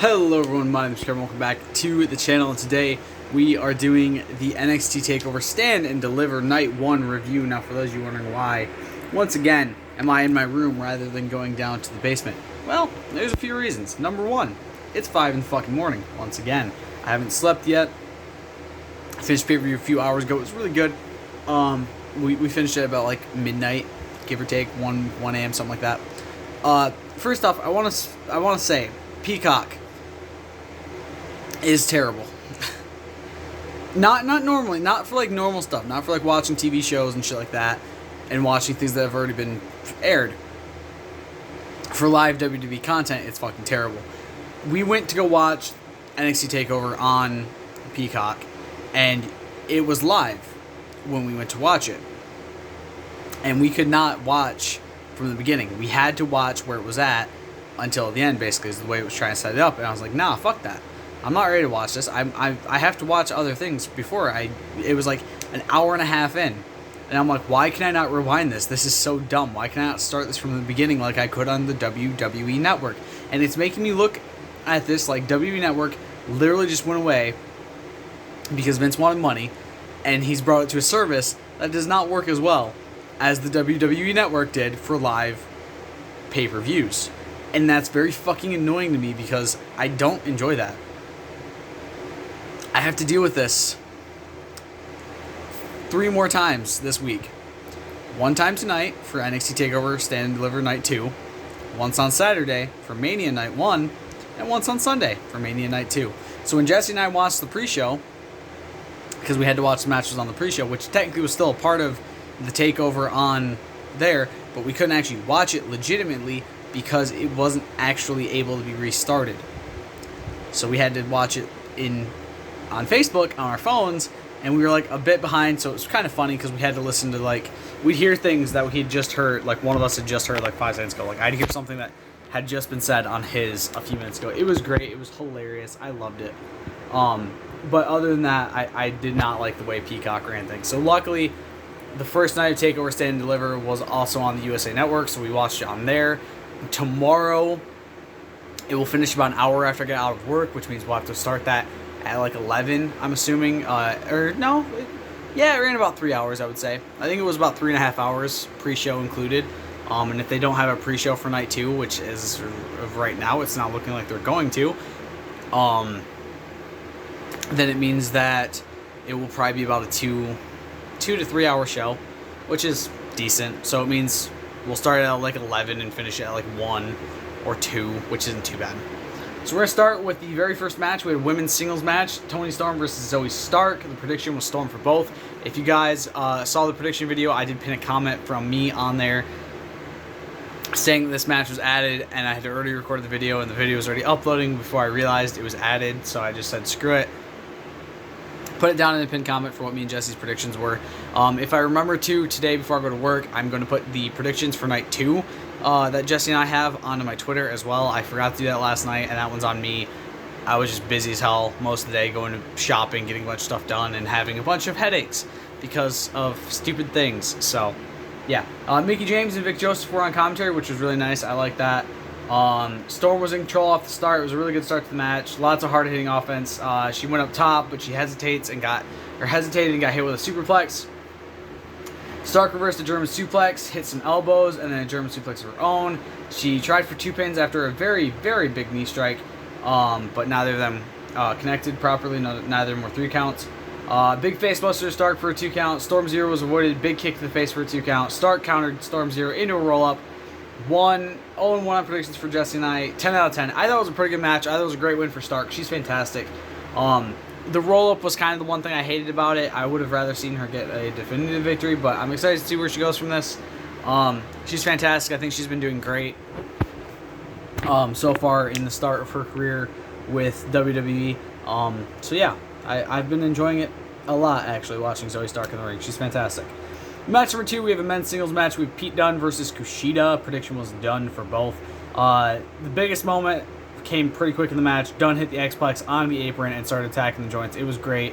Hello everyone, my name is Kevin, welcome back to the channel, and today we are doing the NXT TakeOver Stand and Deliver Night 1 review. Now for those of you wondering why, once again, am I in my room rather than going down to the basement? Well, there's a few reasons. Number one, it's 5 in the fucking morning, once again. I haven't slept yet. I finished pay-per-view a few hours ago, it was really good. We finished it about like midnight, give or take, 1 a.m., something like that. First off, I want to say, Peacock is terrible. not normally, not for like normal stuff, not for like watching TV shows and shit like that, and watching things that have already been aired. For live WWE content, it's fucking terrible. We went to go watch NXT TakeOver on Peacock, and it was live when we went to watch it. And we could not watch from the beginning. We had to watch where it was at until the end, basically, is the way it was trying to set it up. And I was like, nah, fuck that. I'm not ready to watch this. I have to watch other things before. It was like an hour and a half in. And I'm like, why can I not rewind this? This is so dumb. Why can I not start this from the beginning like I could on the WWE Network? And it's making me look at this like WWE Network literally just went away because Vince wanted money, and he's brought it to a service that does not work as well as the WWE Network did for live pay-per-views. And that's very fucking annoying to me because I don't enjoy that. I have to deal with this 3 more times this week. 1 time tonight for NXT TakeOver Stand and Deliver Night 2. Once on Saturday for Mania Night 1. And once on Sunday for Mania Night 2. So when Jesse and I watched the pre-show, because we had to watch the matches on the pre-show, which technically was still a part of the TakeOver on there, but we couldn't actually watch it legitimately because it wasn't actually able to be restarted. So we had to watch it on Facebook on our phones, and we were like a bit behind, so it was kind of funny because we had to listen to, like, we'd hear things that he'd just heard, like one of us had just heard like 5 seconds ago. Like I'd hear something that had just been said on his a few minutes ago. It was great. It was hilarious. I loved it. But other than that, I did not like the way Peacock ran things. So luckily, the first night of TakeOver Stand and Deliver was also on the USA Network, so we watched it on there. Tomorrow, it will finish about an hour after I get out of work, which means we'll have to start that at like 11, I'm assuming. Or no, it ran about 3 hours, I would say. I think it was about 3.5 hours, pre-show included. And if they don't have a pre-show for night 2, which is right now, it's not looking like they're going to, then it means that it will probably be about a 2 to 3 hour show, which is decent. So it means we'll start at like 11 and finish at like 1 or 2, which isn't too bad. So we're going to start with the very first match. We had a women's singles match, Toni Storm versus Zoe Stark. The prediction was Storm for both. If you guys saw the prediction video, I did pin a comment from me on there saying that this match was added, and I had already recorded the video, and the video was already uploading before I realized it was added, so I just said screw it. Put it down in the pinned comment for what me and Jesse's predictions were. If I remember to today before I go to work, I'm going to put the predictions for night 2 that Jesse and I have onto my Twitter as well. I forgot to do that last night, and that one's on me. I was just busy as hell most of the day, going to shopping, getting a bunch of stuff done, and having a bunch of headaches because of stupid things. So, yeah. Mickie James and Vic Joseph were on commentary, which was really nice. I like that. Storm was in control off the start. It was a really good start to the match. Lots of hard-hitting offense. She went up top, but she hesitated and got hit with a superplex. Stark reversed a German suplex, hit some elbows, and then a German suplex of her own. She tried for 2 pins after a very, very big knee strike, but neither of them connected properly. Neither of them were 3 counts. Big face buster to Stark for a 2 count. Storm Zero was avoided. Big kick to the face for a 2 count. Stark countered Storm Zero into a roll-up. 0-1 on predictions for Jesse and I. 10 out of 10. I thought it was a pretty good match. I thought it was a great win for Stark. She's fantastic. The roll-up was kind of the one thing I hated about it. I would have rather seen her get a definitive victory, but I'm excited to see where she goes from this. She's fantastic. I think she's been doing great so far in the start of her career with WWE. So yeah, I've been enjoying it a lot, actually, watching Zoe Stark in the ring. She's fantastic. Match number 2, we have a men's singles match with Pete Dunne versus Kushida. Prediction was done for both. The biggest moment came pretty quick in the match. Dunne hit the X-Plex on the apron and started attacking the joints. It was great.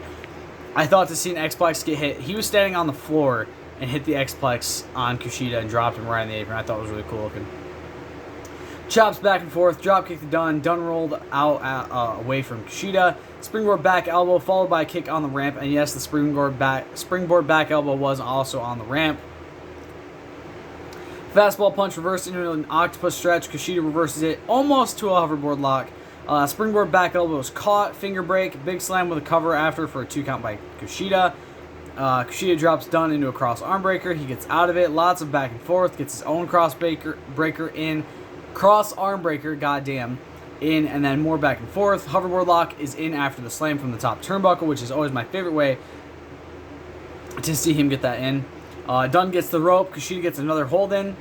I thought to see an X-Plex get hit. He was standing on the floor and hit the X-Plex on Kushida and dropped him right on the apron. I thought it was really cool looking. Chops back and forth, drop kick to Dunn. Dunn rolled out away from Kushida. Springboard back elbow followed by a kick on the ramp. And yes, the springboard back elbow was also on the ramp. Fastball punch reversed into an octopus stretch. Kushida reverses it almost to a hoverboard lock. Springboard back elbow is caught. Finger break. Big slam with a cover after for a 2 count by Kushida. Kushida drops Dunn into a cross arm breaker. He gets out of it. Lots of back and forth. Gets his own cross breaker in. Cross arm breaker, goddamn, in, and then more back and forth. Hoverboard lock is in after the slam from the top turnbuckle, which is always my favorite way to see him get that in. Dunn gets the rope. Kushida gets another hold in,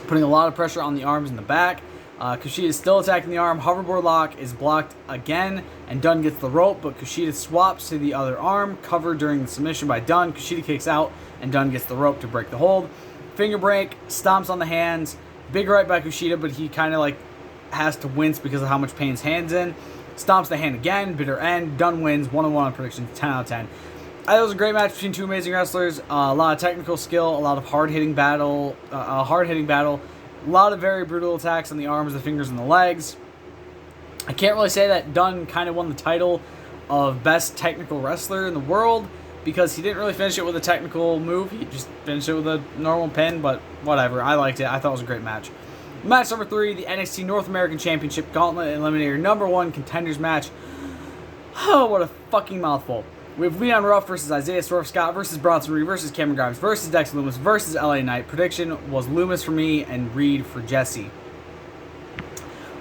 putting a lot of pressure on the arms and the back. Kushida is still attacking the arm. Hoverboard lock is blocked again, and Dunn gets the rope, but Kushida swaps to the other arm. Covered during the submission by Dunn. Kushida kicks out, and Dunn gets the rope to break the hold. Finger break, stomps on the hands. Big right by Kushida, but he kind of like has to wince because of how much pain his hand's in. Stomps the hand again, bitter end. Dunn wins, 1-1 on predictions, 10 out of 10. It was a great match between two amazing wrestlers. A lot of technical skill, a lot of hard-hitting battle, a lot of very brutal attacks on the arms, the fingers, and the legs. I can't really say that Dunn kind of won the title of best technical wrestler in the world, because he didn't really finish it with a technical move. He just finished it with a normal pin, but whatever. I liked it. I thought it was a great match. Match number 3, the NXT North American Championship Gauntlet Eliminator #1 Contenders match. Oh, what a fucking mouthful. We have Leon Ruff versus Isaiah Swerve Scott versus Bronson Reed versus Cameron Grimes versus Dex Loomis versus LA Knight. Prediction was Loomis for me and Reed for Jesse.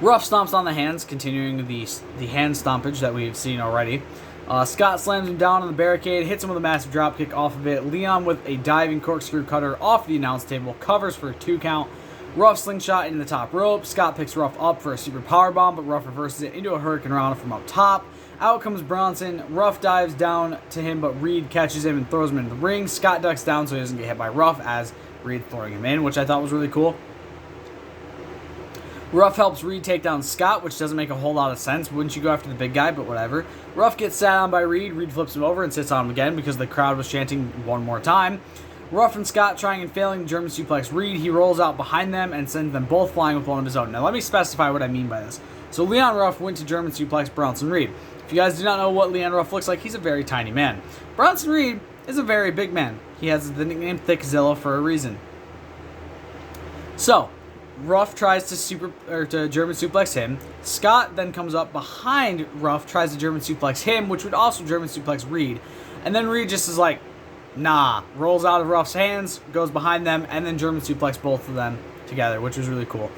Ruff stomps on the hands, continuing the hand stompage that we've seen already. Scott slams him down on the barricade, hits him with a massive dropkick off of it. Leon with a diving corkscrew cutter off the announce table, covers for a 2 count. Ruff slingshot into the top rope. Scott picks Ruff up for a super powerbomb, but Ruff reverses it into a Hurricane Rana from up top. Out comes Bronson. Ruff dives down to him, but Reed catches him and throws him into the ring. Scott ducks down so he doesn't get hit by Ruff as Reed throwing him in, which I thought was really cool. Ruff helps Reed take down Scott, which doesn't make a whole lot of sense. Wouldn't you go after the big guy? But whatever. Ruff gets sat on by Reed. Reed flips him over and sits on him again because the crowd was chanting one more time. Ruff and Scott trying and failing German suplex Reed. He rolls out behind them and sends them both flying with one of his own. Now let me specify what I mean by this. So Leon Ruff went to German suplex Bronson Reed. If you guys do not know what Leon Ruff looks like, he's a very tiny man. Bronson Reed is a very big man. He has the nickname Thickzilla for a reason. So Ruff tries to German suplex him. Scott then comes up behind Ruff, tries to German suplex him, which would also German suplex Reed. And then Reed just is like, nah, rolls out of Ruff's hands, goes behind them, and then German suplex both of them together, which was really cool.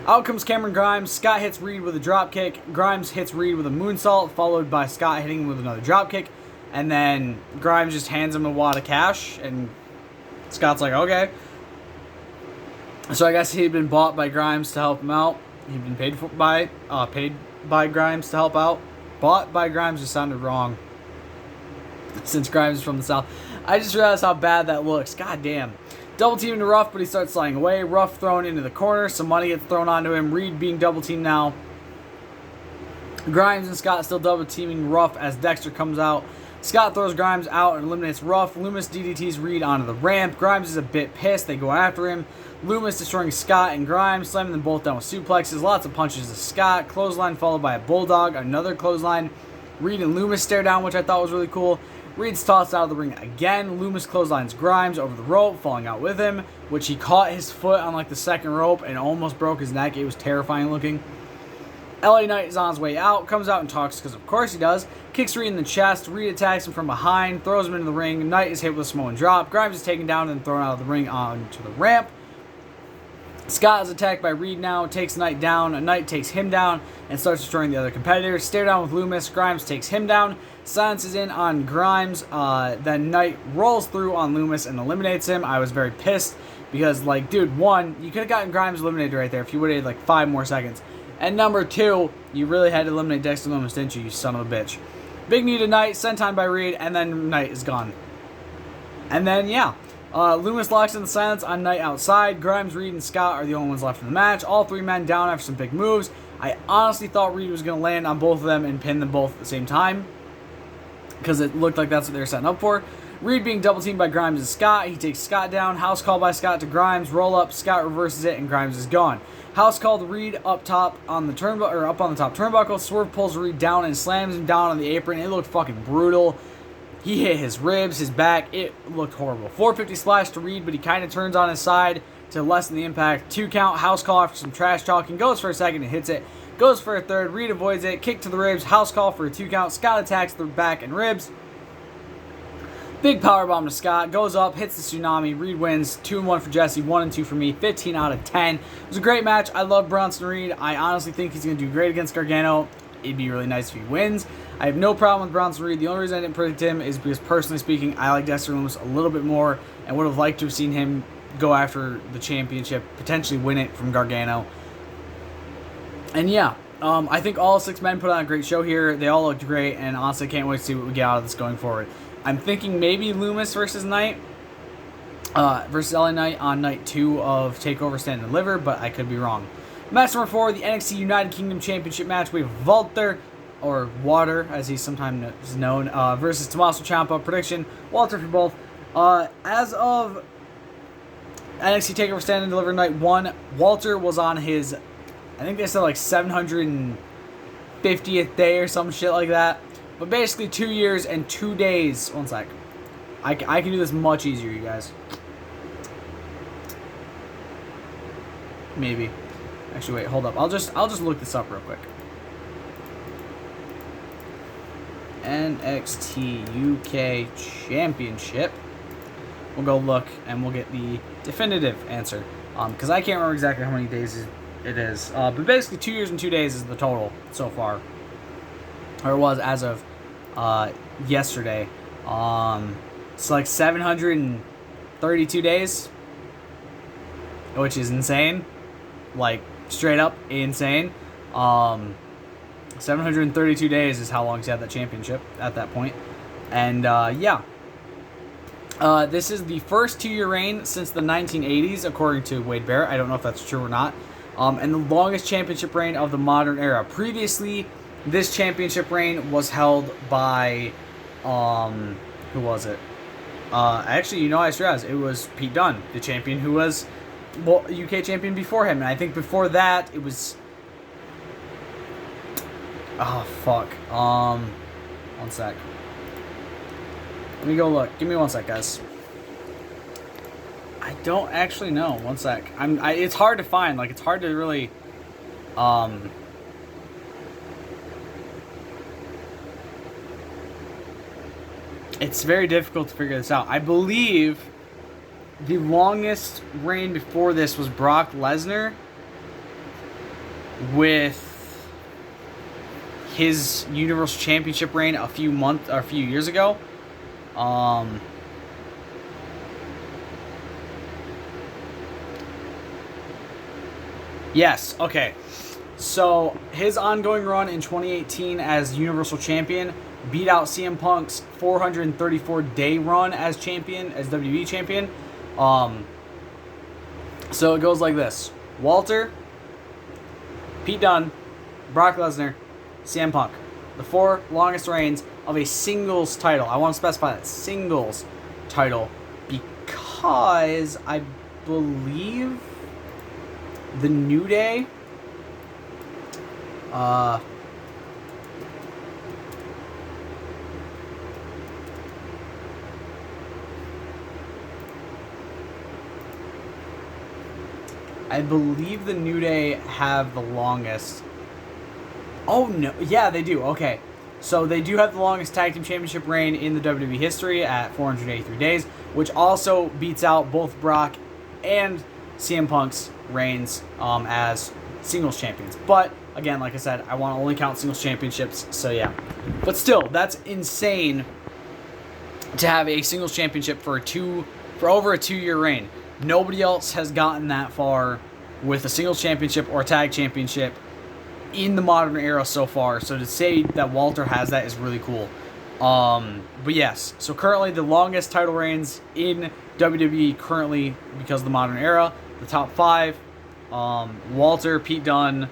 Out comes Cameron Grimes. Scott hits Reed with a dropkick. Grimes hits Reed with a moonsault, followed by Scott hitting him with another dropkick. And then Grimes just hands him a wad of cash, and Scott's like, okay. So I guess he'd been bought by Grimes to help him out. He'd been paid by Grimes to help out. Bought by Grimes just sounded wrong, since Grimes is from the South. I just realized how bad that looks. God damn. Double teaming to Ruff, but he starts sliding away. Ruff thrown into the corner. Some money gets thrown onto him. Reed being double teamed now. Grimes and Scott still double teaming Ruff as Dexter comes out. Scott throws Grimes out and eliminates Ruff. Loomis DDTs Reed onto the ramp. Grimes is a bit pissed. They go after him. Loomis destroying Scott and Grimes, slamming them both down with suplexes. Lots of punches to Scott. Clothesline followed by a bulldog. Another clothesline. Reed and Loomis stare down, which I thought was really cool. Reed's tossed out of the ring again. Loomis clotheslines Grimes over the rope, falling out with him, which he caught his foot on like the second rope and almost broke his neck. It was terrifying looking. LA Knight is on his way out, comes out and talks because of course he does. Kicks Reed in the chest. Reed attacks him from behind, throws him into the ring. Knight is hit with a Samoan drop. Grimes is taken down and thrown out of the ring onto the ramp. Scott is attacked by Reed now, takes Knight down. Knight takes him down and starts destroying the other competitors. Stare down with Loomis. Grimes takes him down. Silence is in on Grimes. Then Knight rolls through on Loomis and eliminates him. I was very pissed because, like, dude, one, you could have gotten Grimes eliminated right there if you would have had like 5 more seconds. And number 2, you really had to eliminate Dexter Loomis, didn't you son of a bitch? Big knee to Knight, senton by Reed, and then Knight is gone. And then, yeah. Loomis locks in the silence on Knight outside. Grimes, Reed, and Scott are the only ones left in the match. All 3 men down after some big moves. I honestly thought Reed was going to land on both of them and pin them both at the same time, because it looked like that's what they were setting up for. Reed being double teamed by Grimes and Scott. He takes Scott down. House call by Scott to Grimes. Roll up. Scott reverses it, and Grimes is gone. House called Reed up top on the turnbuckle, or up on the top turnbuckle. Swerve pulls Reed down and slams him down on the apron. It looked fucking brutal. He hit his ribs, his back. It looked horrible. 450 splash to Reed, but he kind of turns on his side to lessen the impact. 2 count. House call after some trash talking. Goes for a second and hits it. Goes for a third. Reed avoids it. Kick to the ribs. House call for a 2 count. Scott attacks the back and ribs. Big powerbomb to Scott. Goes up, hits the tsunami. Reed wins. 2-1 for Jesse, 1-2 for me. 15 out of 10. It was a great match. I love Bronson Reed. I honestly think he's going to do great against Gargano. It'd be really nice if he wins. I have no problem with Bronson Reed. The only reason I didn't predict him is because, personally speaking, I like Dexter Lumis a little bit more and would have liked to have seen him go after the championship, potentially win it from Gargano. And yeah, I think all 6 men put on a great show here. They all looked great, and honestly, can't wait to see what we get out of this going forward. I'm thinking maybe Lumis versus Knight, versus LA Knight on night 2 of TakeOver Stand and Deliver, but I could be wrong. Match number 4, the NXT United Kingdom Championship match. We have Walter, or Water, as he's sometimes known, versus Tommaso Ciampa. Prediction, Walter for both. As of NXT TakeOver Stand and Deliver night 1, Walter was on his, I think they said like 750th day or some shit like that. But basically 2 years and 2 days. One sec. I can do this much easier, you guys. Maybe. Actually, wait, hold up. I'll just look this up real quick. NXT UK Championship. We'll go look and we'll get the definitive answer. Because I can't remember exactly how many days it is. But basically 2 years and 2 days is the total so far. Or it was as of yesterday. It's like 732 days, which is insane. Like, straight up insane. 732 days is how long he's had that championship at that point. And yeah, this is the first 2-year reign since the 1980s, according to Wade Barrett. I don't know if that's true or not. And the longest championship reign of the modern era. Previously, this championship reign was held by, who was it? Actually, you know, I stress it was Pete Dunne, the champion, who was UK champion before him. And I think before that, it was, oh, fuck. One sec. Let me go look. Give me one sec, guys. I don't actually know. One sec. It's hard to find. Like, it's hard to really, it's very difficult to figure this out. I believe the longest reign before this was Brock Lesnar with his Universal Championship reign a few years ago. Yes, okay. So his ongoing run in 2018 as Universal Champion beat out CM Punk's 434-day run as champion, as WWE champion. So it goes like this: Walter, Pete Dunne, Brock Lesnar, CM Punk. The 4 longest reigns of a singles title. I want to specify that singles title because I believe the New Day, I believe the New Day have the longest. Oh, no. Yeah, they do. Okay. So they do have the longest tag team championship reign in the WWE history at 483 days, which also beats out both Brock and CM Punk's reigns as singles champions. But, again, like I said, I want to only count singles championships, so yeah. But still, that's insane to have a singles championship for over a 2-year reign. Nobody else has gotten that far with a singles championship or a tag championship in the modern era so far. So to say that Walter has that is really cool. But yes, so currently the longest title reigns in WWE currently because of the modern era. The top 5, Walter, Pete Dunne,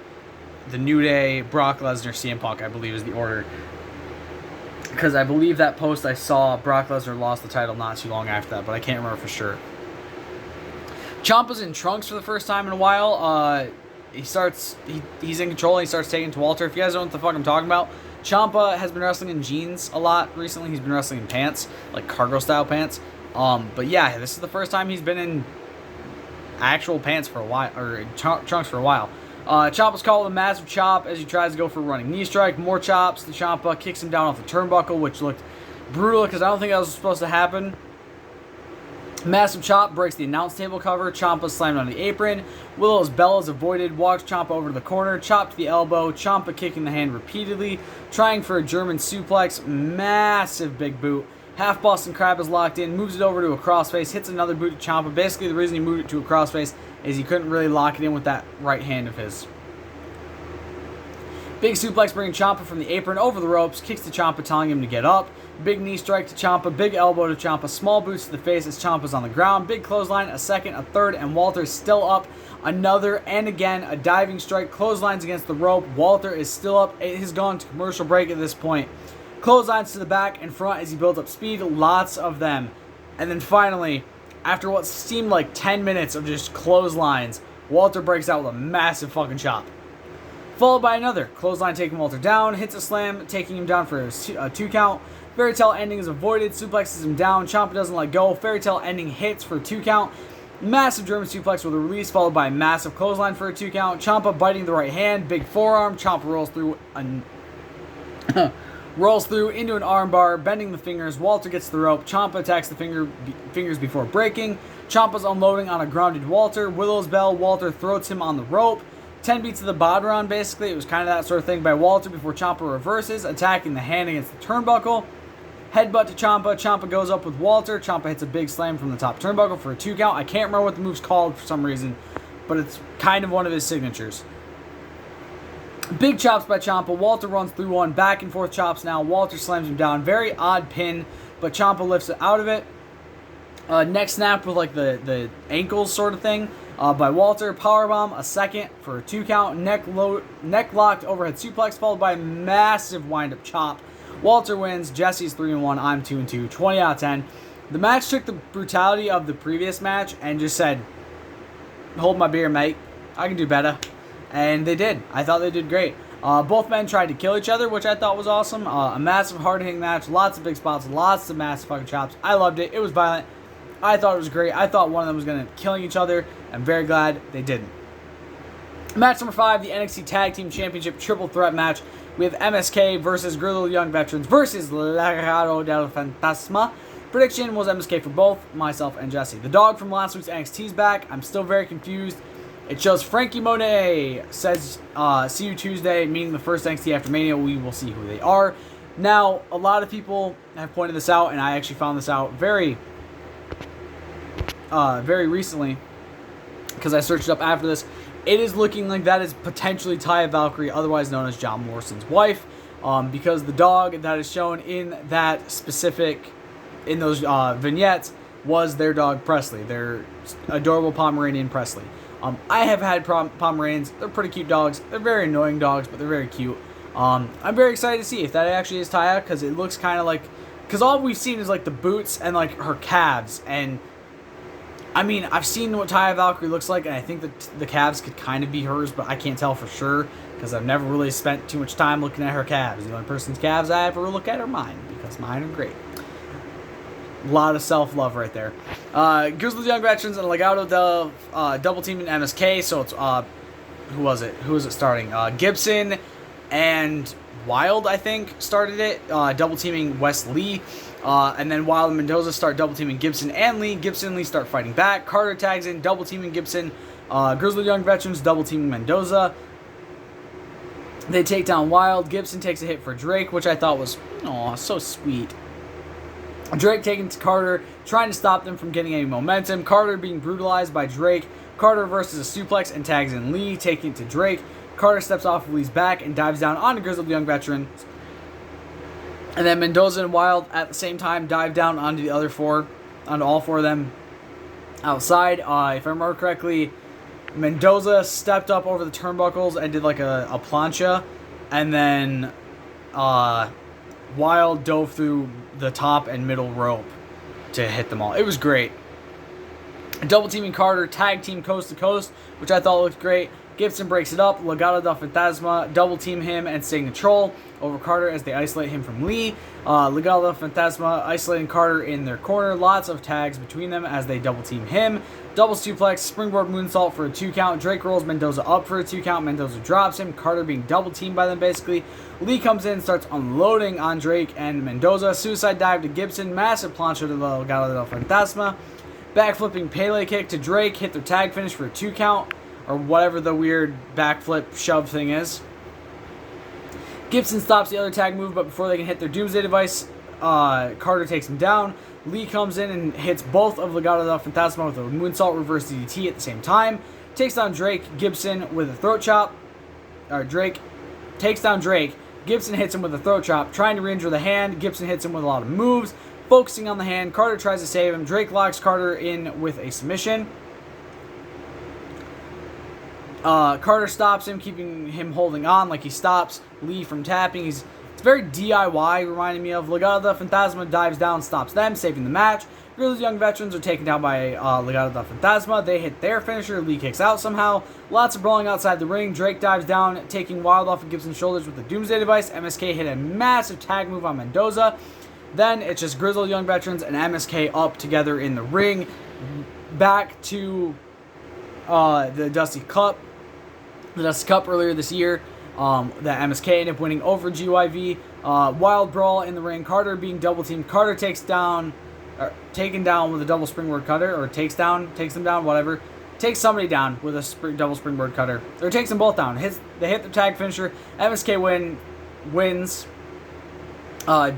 the New Day, Brock Lesnar, CM Punk, I believe is the order. Because I believe that post I saw, Brock Lesnar lost the title not too long after that, but I can't remember for sure. Ciampa's in trunks for the first time in a while. he's in control. And he starts taking to Walter. If you guys don't know what the fuck I'm talking about, Ciampa has been wrestling in jeans a lot recently. He's been wrestling in pants, like cargo style pants. But yeah, this is the first time he's been in actual pants for a while, or trunks for a while. Ciampa's caught with a massive chop as he tries to go for a running knee strike. More chops. The Ciampa kicks him down off the turnbuckle, which looked brutal because I don't think that was supposed to happen. Massive chop breaks the announce table cover. Ciampa slammed on the apron. Willow's bell is avoided. Walks Ciampa over to the corner. Chop to the elbow. Ciampa kicking the hand repeatedly. Trying for a German suplex. Massive big boot. Half Boston Crab is locked in. Moves it over to a crossface. Hits another boot to Ciampa. Basically, the reason he moved it to a crossface is he couldn't really lock it in with that right hand of his. Big suplex bringing Ciampa from the apron over the ropes. Kicks to Ciampa, telling him to get up. Big knee strike to Ciampa. Big elbow to Ciampa. Small boots to the face as Ciampa's on the ground. Big clothesline, a second, a third, and Walter's still up. Another, and again, a diving strike. Clotheslines against the rope. Walter is still up. It has gone to commercial break at this point. Clotheslines to the back and front as he builds up speed. Lots of them. And then finally, after what seemed like 10 minutes of just clotheslines, Walter breaks out with a massive fucking chop. Followed by another. Clothesline taking Walter down. Hits a slam, taking him down for a 2 count. Fairy Tale ending is avoided. Suplexes him down. Ciampa doesn't let go. Fairy Tale ending hits for a 2 count. Massive German suplex with a release, followed by a massive clothesline for a 2 count. Ciampa biting the right hand. Big forearm. Ciampa rolls through into an armbar, bending the fingers. Walter gets the rope. Ciampa attacks the fingers before breaking. Ciampa's unloading on a grounded Walter. Willow's bell. Walter throws him on the rope. 10 beats of the body run, basically. It was kind of that sort of thing by Walter before Ciampa reverses, attacking the hand against the turnbuckle. Headbutt to Ciampa. Ciampa goes up with Walter. Ciampa hits a big slam from the top turnbuckle for a 2 count. I can't remember what the move's called for some reason, but it's kind of one of his signatures. Big chops by Ciampa. Walter runs through one. Back and forth chops now. Walter slams him down. Very odd pin, but Ciampa lifts it out of it. Neck snap with like the ankles sort of thing by Walter. Powerbomb, a second for a 2 count. Neck locked overhead suplex, followed by a massive wind-up chop. Walter wins. Jesse's 3-1. I'm 2-2. 20 out of 10. The match took the brutality of the previous match and just said, hold my beer, mate. I can do better. And they did. I thought they did great. Both men tried to kill each other, which I thought was awesome. A massive hard-hitting match. Lots of big spots. Lots of massive fucking chops. I loved it. It was violent. I thought it was great. I thought one of them was going to killing each other. I'm very glad they didn't. Match number 5, the NXT Tag Team Championship Triple Threat match. We have MSK versus Grizzled Young Veterans versus Legado del Fantasma. Prediction was MSK for both, myself and Jesse. The dog from last week's NXT is back. I'm still very confused. It shows Frankie Monet says, see you Tuesday, meaning the first NXT after Mania. We will see who they are. Now, a lot of people have pointed this out, and I actually found this out very recently because I searched it up after this. It is looking like that is potentially Taya Valkyrie, otherwise known as John Morrison's wife, because the dog that is shown in that specific, in those vignettes, was their dog Presley, their adorable Pomeranian Presley. I have had Pomeranians. They're pretty cute dogs. They're very annoying dogs, but they're very cute. I'm very excited to see if that actually is Taya, because it looks kind of like, because all we've seen is like the boots and like her calves, and I mean, I've seen what Taya Valkyrie looks like, and I think that the calves could kind of be hers, but I can't tell for sure, because I've never really spent too much time looking at her calves. The only person's calves I ever look at are mine, because mine are great. A lot of self-love right there. Grizzled Young Veterans and Legado del double teaming MSK, so it's, who was it? Who was it starting? Gibson and Wild, I think, started it, double teaming Wes Lee. And then Wild and Mendoza start double teaming Gibson and Lee. Gibson and Lee start fighting back. Carter tags in, double teaming Gibson. Grizzled Young Veterans double teaming Mendoza. They take down Wild. Gibson takes a hit for Drake, which I thought was, so sweet. Drake taking to Carter, trying to stop them from getting any momentum. Carter being brutalized by Drake. Carter reverses a suplex and tags in Lee, taking it to Drake. Carter steps off of Lee's back and dives down onto Grizzled Young Veterans. And then Mendoza and Wild at the same time dive down onto the other four, onto all four of them outside. If I remember correctly, Mendoza stepped up over the turnbuckles and did like a plancha, and then Wild dove through the top and middle rope to hit them all. It was great. Double teaming Carter, tag team coast to coast, which I thought looked great. Gibson breaks it up. Legado del Fantasma double team him and stay in control over Carter as they isolate him from Lee. Legado del Fantasma isolating Carter in their corner. Lots of tags between them as they double team him. Double suplex, springboard moonsault for a 2 count. Drake rolls Mendoza up for a 2 count. Mendoza drops him. Carter being double teamed by them basically. Lee comes in and starts unloading on Drake and Mendoza. Suicide dive to Gibson. Massive plancha to the Legado del Fantasma. Backflipping Pele kick to Drake. Hit their tag finish for a 2 count. Or whatever the weird backflip shove thing is. Gibson stops the other tag move, but before they can hit their Doomsday device, Carter takes him down. Lee comes in and hits both of Legado del Fantasma with a moonsault reverse DDT at the same time. Takes down Drake. Gibson with a throat chop. Drake takes down Drake. Gibson hits him with a throat chop, trying to re-injure the hand. Gibson hits him with a lot of moves, focusing on the hand. Carter tries to save him. Drake locks Carter in with a submission. Carter stops him, keeping him holding on like he stops Lee from tapping. It's very DIY, reminding me of Legado del Fantasma dives down, stops them, saving the match. Grizzled Young Veterans are taken down by Legado del Fantasma. They hit their finisher. Lee kicks out somehow. Lots of brawling outside the ring. Drake dives down, taking Wild off of Gibson's shoulders with the Doomsday device. MSK hit a massive tag move on Mendoza. Then it's just Grizzled Young Veterans and MSK up together in the ring. Back to the Dusty Cup. The Dusty Cup earlier this year. That MSK ended up winning over GYV. Wild brawl in the ring. Carter being double teamed. Carter taken down with a double springboard cutter, or takes them down, whatever. Takes somebody down with a double springboard cutter, or takes them both down. They hit the tag finisher. MSK wins.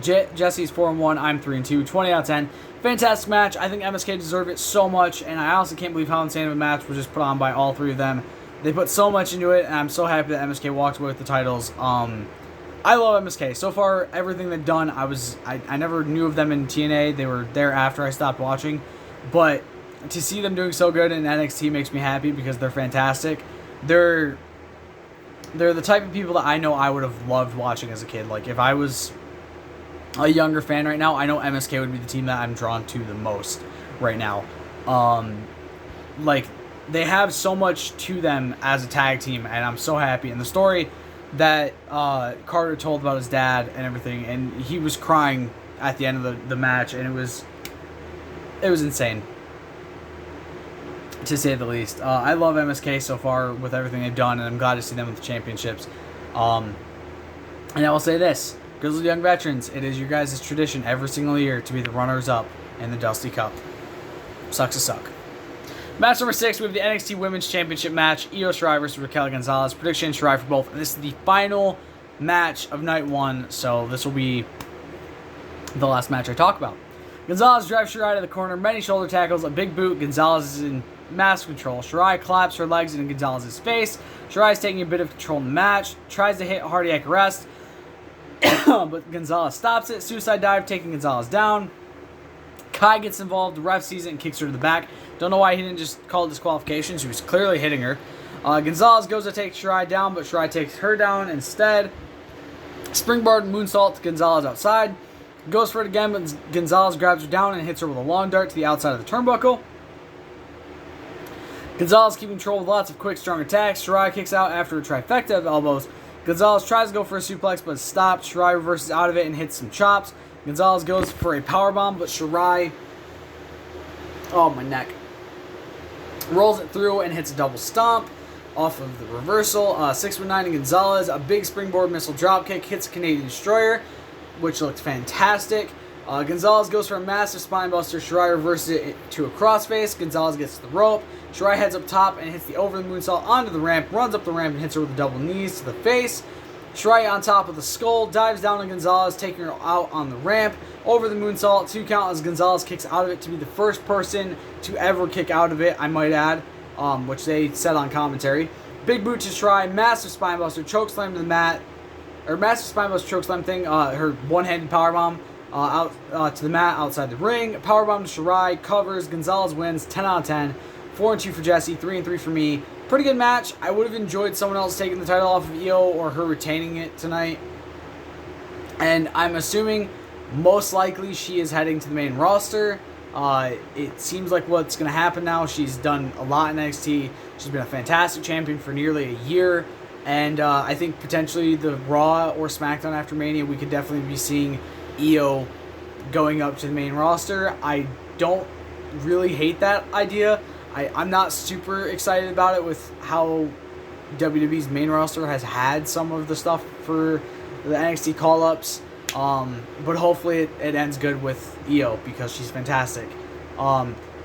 Jesse's 4-1. I'm 3-2. 20 out of 10. Fantastic match. I think MSK deserve it so much, and I honestly can't believe how insane of a match was just put on by all three of them. They put so much into it, and I'm so happy that MSK walked away with the titles. I love MSK. So far, everything they've done, I never knew of them in TNA. They were there after I stopped watching. But to see them doing so good in NXT makes me happy because they're fantastic. They're the type of people that I know I would have loved watching as a kid. Like, if I was a younger fan right now, I know MSK would be the team that I'm drawn to the most right now. They have so much to them as a tag team, and I'm so happy. And the story that Carter told about his dad and everything, and he was crying at the end of the match, and it was insane, to say the least. I love MSK so far with everything they've done, and I'm glad to see them with the championships. And I will say this, Grizzled Young Veterans, it is your guys' tradition every single year to be the runners-up in the Dusty Cup. Sucks to suck. Match number 6, we have the NXT Women's Championship match. Io Shirai versus Raquel Gonzalez. Prediction, Shirai for both. And this is the final match of night 1, so this will be the last match I talk about. Gonzalez drives Shirai to the corner, many shoulder tackles, a big boot. Gonzalez is in massive control. Shirai claps her legs into Gonzalez's face. Shirai is taking a bit of control in the match, tries to hit cardiac arrest, but Gonzalez stops it. Suicide dive, taking Gonzalez down. Kai gets involved, the ref sees it and kicks her to the back. Don't know why he didn't just call disqualification. She was clearly hitting her. Gonzalez goes to take Shirai down, but Shirai takes her down instead. Springboard moonsault to Gonzalez outside. Goes for it again, but Gonzalez grabs her down and hits her with a long dart to the outside of the turnbuckle. Gonzalez keeping control with lots of quick, strong attacks. Shirai kicks out after a trifecta of elbows. Gonzalez tries to go for a suplex, but is stopped. Shirai reverses out of it and hits some chops. Gonzalez goes for a powerbomb, but Shirai... Oh, my neck. Rolls it through and hits a double stomp off of the reversal. 619 to Gonzalez. A big springboard missile dropkick. Hits a Canadian Destroyer, which looked fantastic. Gonzalez goes for a massive spinebuster. Shirai reverses it to a crossface. Gonzalez gets to the rope. Shirai heads up top and hits the over the moonsault onto the ramp. Runs up the ramp and hits her with the double knees to the face. Shirai on top of the skull, dives down on Gonzalez, taking her out on the ramp. Over the moonsault, 2 count as Gonzalez kicks out of it to be the first person to ever kick out of it, I might add, which they said on commentary. Big boot to Shirai, massive spinebuster, chokeslam to the mat, or massive spinebuster chokeslam thing, her one-handed powerbomb out to the mat outside the ring. Powerbomb to Shirai, covers, Gonzalez wins, 10 out of 10. 4-2 for Jesse, 3-3 for me. Pretty good match. I would have enjoyed someone else taking the title off of Io or her retaining it tonight. And I'm assuming most likely she is heading to the main roster. It seems like what's going to happen now. She's done a lot in NXT. She's been a fantastic champion for nearly a year. And I think potentially the Raw or SmackDown after Mania, we could definitely be seeing Io going up to the main roster. I don't really hate that idea. I'm not super excited about it with how WWE's main roster has had some of the stuff for the NXT call-ups. But hopefully it ends good with Io because she's fantastic.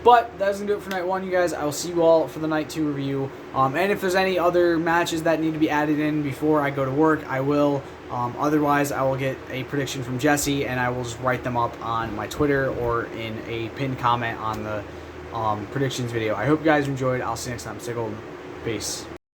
But that's going to do it for night 1, you guys. I will see you all for the night 2 review. And if there's any other matches that need to be added in before I go to work, I will. Otherwise, I will get a prediction from Jesse, and I will just write them up on my Twitter or in a pinned comment on the predictions video. I hope you guys enjoyed. I'll see you next time. Stay golden. Peace.